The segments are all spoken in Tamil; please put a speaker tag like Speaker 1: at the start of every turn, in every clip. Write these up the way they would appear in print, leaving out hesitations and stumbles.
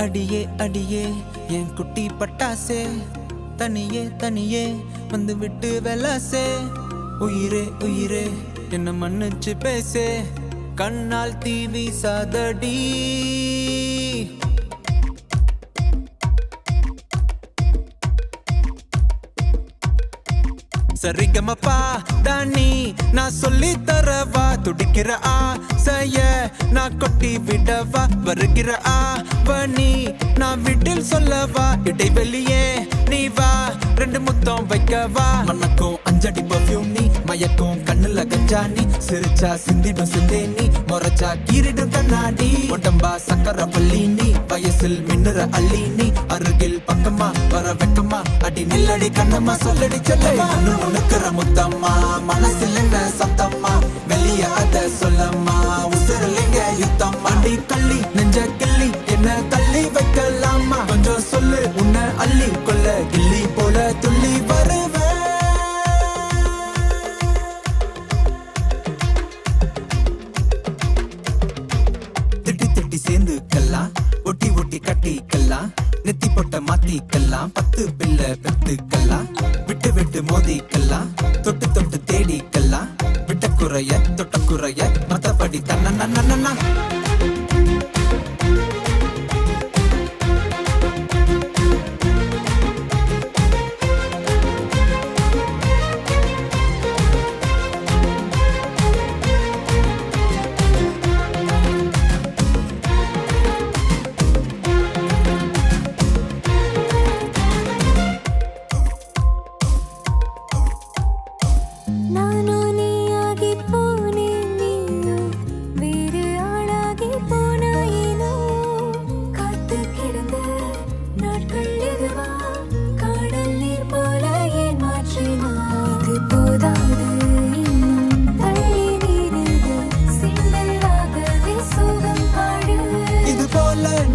Speaker 1: அடியே அடியே என் குட்டி பட்டாசே, தனியே தனியே வந்து விட்டு வெலாசே. உயிரே உயிரே என்ன மன்னிச்சு பேசே, கண்ணால் தீ வீசாதடி. சரிகமப்பா தானி நான் சொல்லி தரவா, துடிக்கிற ஆசைய நான் கொட்டி விடவா, வருகிற ஆவணி நான் வீட்டில் சொல்லவா, இடைவெளியே நீ வா ரெண்டு முத்தம் வைக்கவா. மனக்கும் அஞ்சடி பர்ஃபியூம் நீ, மயக்கும் கண்ணுல கஞ்சா நீ, சிரிச்சா சிந்திடும் சிந்தே நீ, முறைச்சா கீரிடும் கண்ணாடி. உடம்பா சக்கர பள்ளி நீ, வயசில் மின்னுற அள்ளி நீ, அருகில் பக்கமா வர வெக்கமா, அடி நில்லடி கண்ணம்மா சொல்லடி செல்லம்மா. உனக்குற முத்தம்மா மனசில் என்ன சத்தம்மா, வெளிய அத சொல்லம்மா, உசுரலிங்க யுத்தம். அடி கள்ளி நெஞ்ச கிள்ளி என்ன தள்ளி வைக்கலாமா, கொஞ்சம் சொல்லு உன்னை அள்ளி கொள்ள கிள்ளி போல துள்ளி வருவேன். திட்டி திட்டி சேர்ந்துக்கலாம், ஒட்டி ஒட்டி கட்டிக்கலாம், நெத்தி பொட்ட மாத்திக்கலாம், 10 பிள்ளை பெத்துக்கலாம், விட்டு விட்டு மோதிக்கலாம், தொட்டு தொட்டு தேடிக்கலாம், விட்ட குறைய தொட்ட குறைய மத்தபடி தன்னா.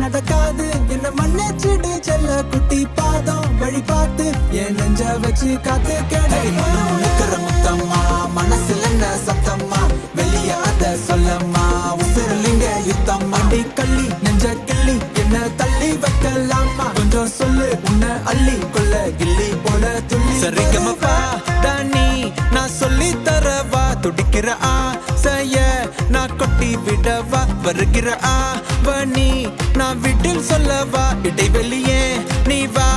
Speaker 1: நடக்காது என்ன மன்னிச்சிடு செல்ல குட்டி, பாதம் வழி பார்த்து என் நெஞ்ச வச்சு காத்து கேடை. உனக்குற முத்தம்மா மனசுல என்ன சத்தம்மா, வெளிய அத சொல்லம்மா, உசுரலிங்க யுத்தம். அடி கள்ளி நெஞ்ச கிள்ளி என்ன தள்ளி வைக்கலாமா, கொஞ்சம் சொல்லு உன்னை அள்ளி கொள்ள கிள்ளி போல துள்ளி. சரிகமப்பா தானி நான் சொல்லி தரவா, துடிக்கிற ஆசைய நான் கொட்டி விடவா, வருகிற ஆவணி நான் வீட்டில் சொல்லவா, இடைவெளியே நீ வா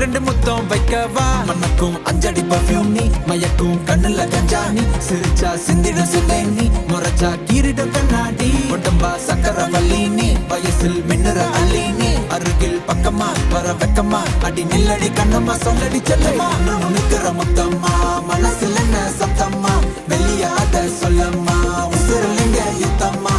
Speaker 1: ரெண்டு முத்தம் வைக்கவா. மனக்கும் அஞ்சடி பர்ஃபியூம் நீ, மயக்கும் கண்ணுல கஞ்சா நீ, சிரிச்சா சிந்திடும் சிந்தை நீ, முறைச்சா கீரிடும் கண்ணாடி. உடம்பா சக்கர வள்ளி நீ, வயசில் மின்னுற அள்ளி நீ, அருகில் பக்கமா வர வெக்கமா, அடி நில்லடி கண்ணம்மா சொல்லடி செல்லம்மா. உனக்குற முத்தம்மா மனசில் என்ன சத்தம்மா, வெளிய அத சொல்லம்மா, உசுரலிங்க யுத்தம்மா.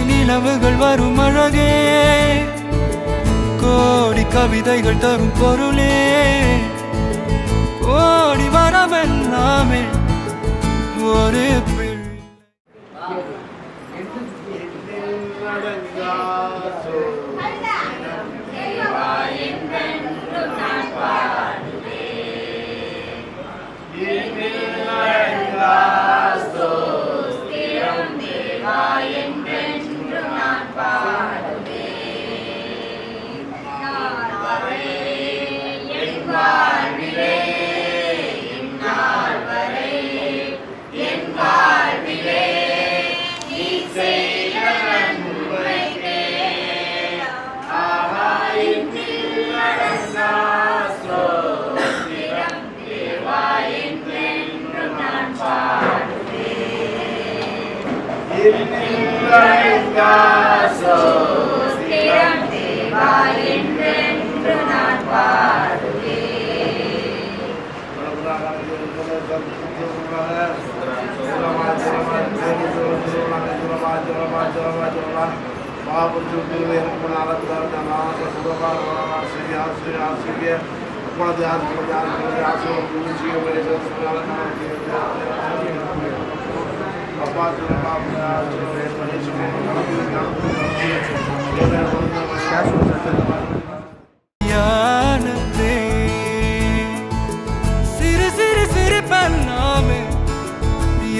Speaker 2: நிலவுகள் வரும் அழகே, கோடி கவிதைகள் தரும் பொருளே, கோடி வரவெல்லாமே ஒரு
Speaker 3: என்றென்று நான் பாடுவேன்.
Speaker 2: யானதே சிறு சிறு சிறு பண்ணாமே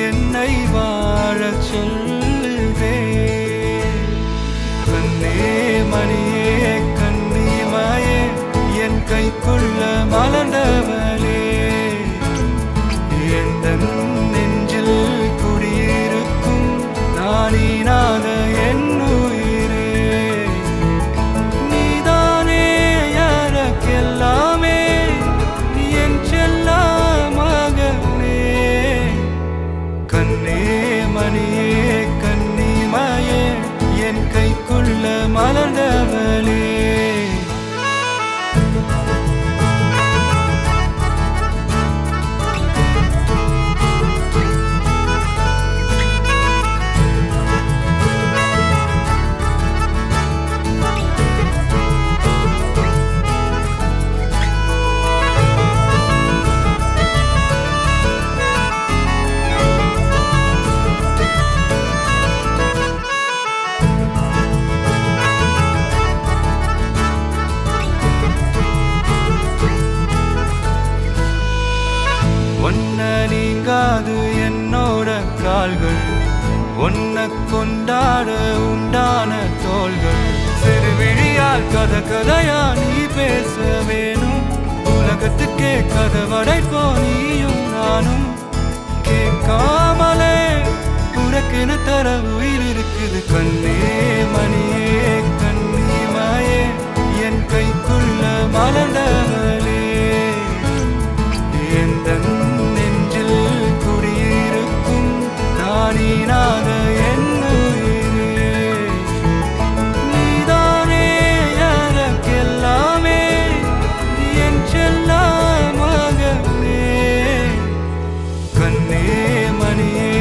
Speaker 2: என்னை வாழச் சொல்லுதே கண்ணே மணியே கண்ணிமாயே என் கைக்குள்ள மலர்ந்தவளே எந்த நெஞ்சில் குடியிருக்கும் நானீனாக என் உயிரே நீதானே யாருக்கெல்லாமே என் செல்ல மகனே கண்ணே மணியே கண்ணிமாயே என் கைக்குள்ள மலர்ந்தவளே ஒன்ன நீங்காது என்னோட கால்கள் ஒன்ன கொண்டாட உண்டான தோள்கள் சிறு விழியால் கதை கதையா நீ பேச வேணும் உலகத்துக்கே கதை வடைப்போ நீயும் நானும் கேட்காமலே உனக்கென தர உயிர் இருக்குது கண்ணே மணியே கண்ணிமாயே என் கைக்குள்ள மலர்ந்தவளே எந்த நெஞ்சில் குடியிருக்கும் நானீனாக என் உயிரே நீதானே யாருக்கெல்லாமே என் செல்ல மகனே கண்ணே மணியே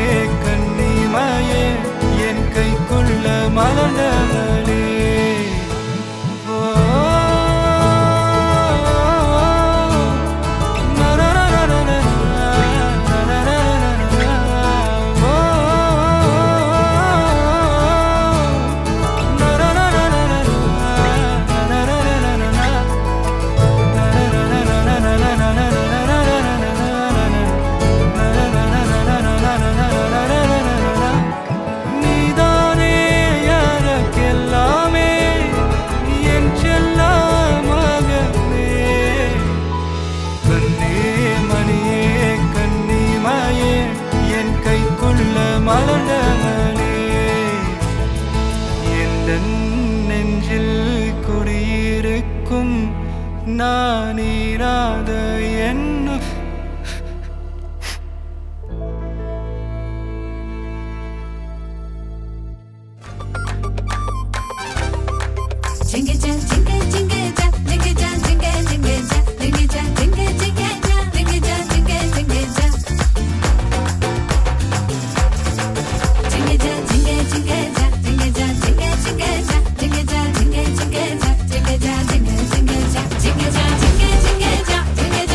Speaker 2: கண்ணிமாயே என் கைக்குள்ள மலர்ந்தவளே நீதானே யாருக்கெல்லாமே என் செல்ல மகனே கண்ணே மணியே கண்ணிமாயே என் கைக்குள்ள மலர்ந்தவளே எந்த நெஞ்சில் குடியிருக்கும் நானீராத என்
Speaker 3: Jingle jam, jingle jingle jam, jingle jam, jingle jingle jam, jingle jam, jingle jingle jam, jingle jam, jingle jingle jam. Jingle jam, jingle jingle jam, jingle jam, jingle jingle jam, jingle jam, jingle jingle jam, jingle jam, jingle jingle jam, jingle jam, jingle jingle jam, jingle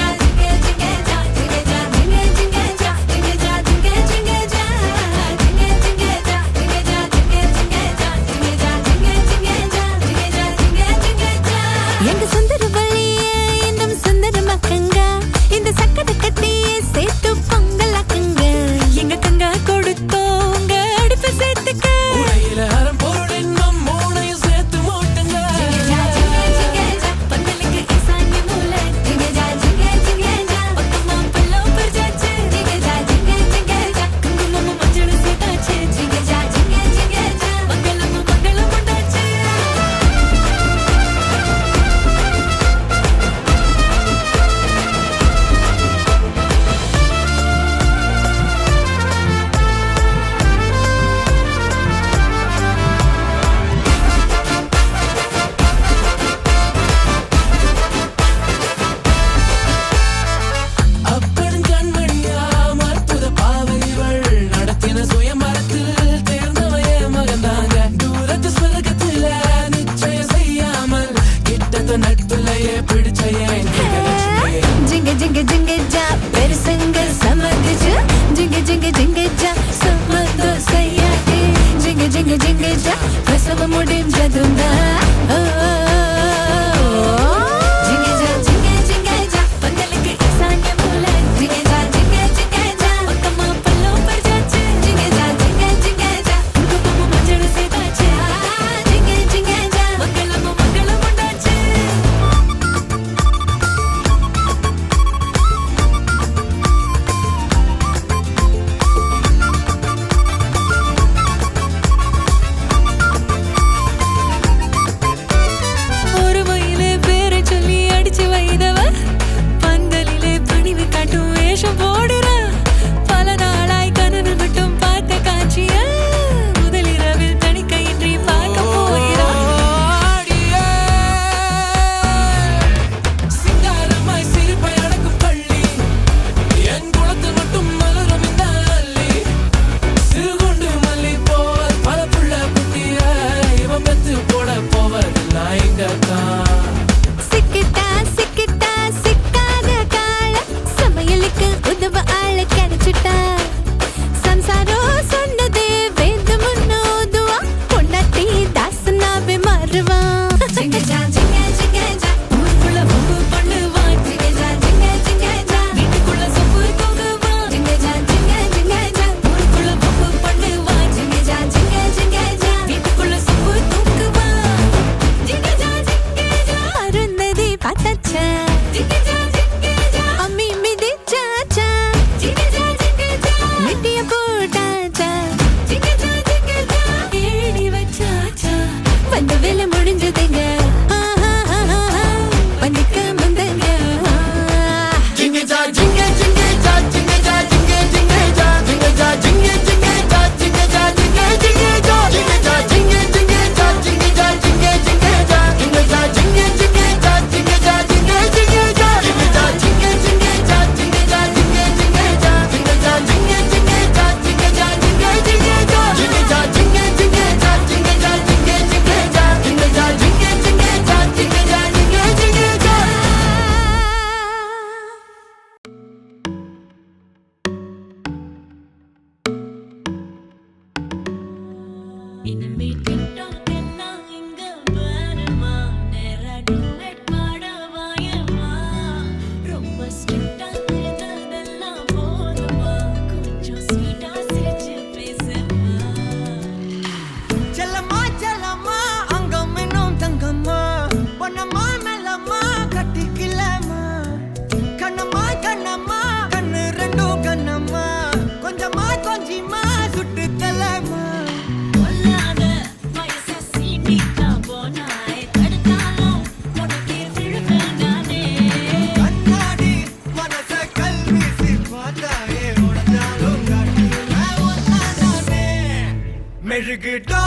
Speaker 3: அதுந்தா ஜிங்கேஜா ஜிங்கேஜா பந்தலுக்கு ஈசான்ய மூல ஜிங்கேஜா ஜிங்கேஜா பக்கமா பல்லோ பர்ஜாச்சு ஜிங்கேஜா ஜிங்கேஜா குங்குமம் மஞ்சள் சேதாச்சு ஜிங்கேஜா மங்களம் உண்டாச்சு ஒரு மயிலே பேரை சொல்லி அடிச்சு வைதவ பந்தலிலே பணிவு காட்டும் வேஷம் போடுற பல நாளாய் கனவில் மட்டும் பார்த்த காட்சிய முதலிரவில் தணிக்கையின்றி பார்க்க போகிறான்
Speaker 1: சிங்காரமாய் சிரிப்பை அடக்கும் பள்ளி என் குளத்தில் மட்டும் மலரும் இந்த அள்ளி சிறுகுண்டு மல்லி போல் பல புள்ள குட்டிய இவன் பெத்து போட போவதில்லை இங்கத்தான்
Speaker 3: சிக்கிட்டா சிக்கிட்டா சிக்காத கால சமையலுக்கு உதவ ஆள கிடைச்சிட்டா சம்சாரம் சொன்னதே வேத முன்னோதுவா பொண்டாட்டி தாசனாவே மாறுவான் ஜிங்கஜா ஜிங்கஜா ஊருக்குள்ள வம்பு பண்ணுவான் ஜிங்கஜா ஜிங்கஜா வீட்டுக்குள்ள சொப்பு தூங்குவான் ஜிங்கஜா ஜிங்கஜா ஊருக்குள்ள வம்பு பண்ணுவான் ஜிங்கஜா ஜிங்கஜா வீட்டுக்குள்ள சொப்பு தூங்குவான் ஜிங்கஜா ஜிங்கஜா அருந்ததி பார்த்தாச்சா ஜிங்கஜா ஜிங்கஜா அம்மி மிதிச்சாச்சா ஜிங்கஜா ஜிங்கஜா மிட்டிய போட்டாச்சா ஜிங்கஜா ஜிங்கஜா ஏடி வச்சாச்சா வந்த வேலை முடிஞ்சதுங்க வந்துக்க வந்தங்க
Speaker 1: ஜிங்கஜா ஜிங்க ஜிங்கஜா ஜிங்கஜா ஜிங்க ஜிங்கஜா ஜிங்கஜா ஜிங்க ஜிங்கஜா ஜிங்கஜா ஜிங்க ஜிங்கஜா ஜிங்கஜா ஜிங்க ஜிங்கஜா ஜிங்கஜா ஜிங்க ஜிங்கஜா ஜிங்கஜா ஜிங்க ஜிங்கஜா ஜிங்கஜா ஜிங்க ஜிங்கஜா ஜிங்கஜா ஜிங்க ஜிங்கஜா ஜிங்கஜா ஜிங்க ஜிங்கஜா ஜிங்கஜா ஜிங்க ஜிங்கஜா ஜிங்கஜா ஜிங்க ஜிங்கஜா ஜிங்கஜா ஜிங்க ஜிங்கஜா ஜிங்கஜா ஜிங்க ஜிங்கஜா ஜிங்கஜா ஜிங்க ஜிங்கஜா ஜிங்கஜா ஜிங்க ஜிங்கஜா
Speaker 3: இனிமே டிக்டாக் எல்லாம் இங்க வருமா நேரா டூயட் பாட வாயமா ரொம்ப ஸ்ட்ரிக்ட்டா இருந்ததெல்லாம் போதுமா கொஞ்சம் ஸ்வீட்டா சிரிச்சு பேசுமா
Speaker 4: செல்லம்மா செல்லம்மா அங்கம் இன்னும் தங்கம்மா பொன்னம்மா மெல்லம்மா கட்டிக்கலம்மா கண்ணம்மா கண்ணம்மா கண்ணு ரெண்டும் கண்ணம்மா கொஞ்சமா கொஞ்சிமா சுட்டு தலம்மா
Speaker 3: கொல்லாத வயச சீண்டிட்டா போனாய் தடுத்தாலும் உனக்கே விழுவேன் நானே
Speaker 4: கண்ணாடி மனச கல்வீசி பார்த்தாயே உடஞ்சாலும் காட்டுல ஒன்னானே மெழுகுடா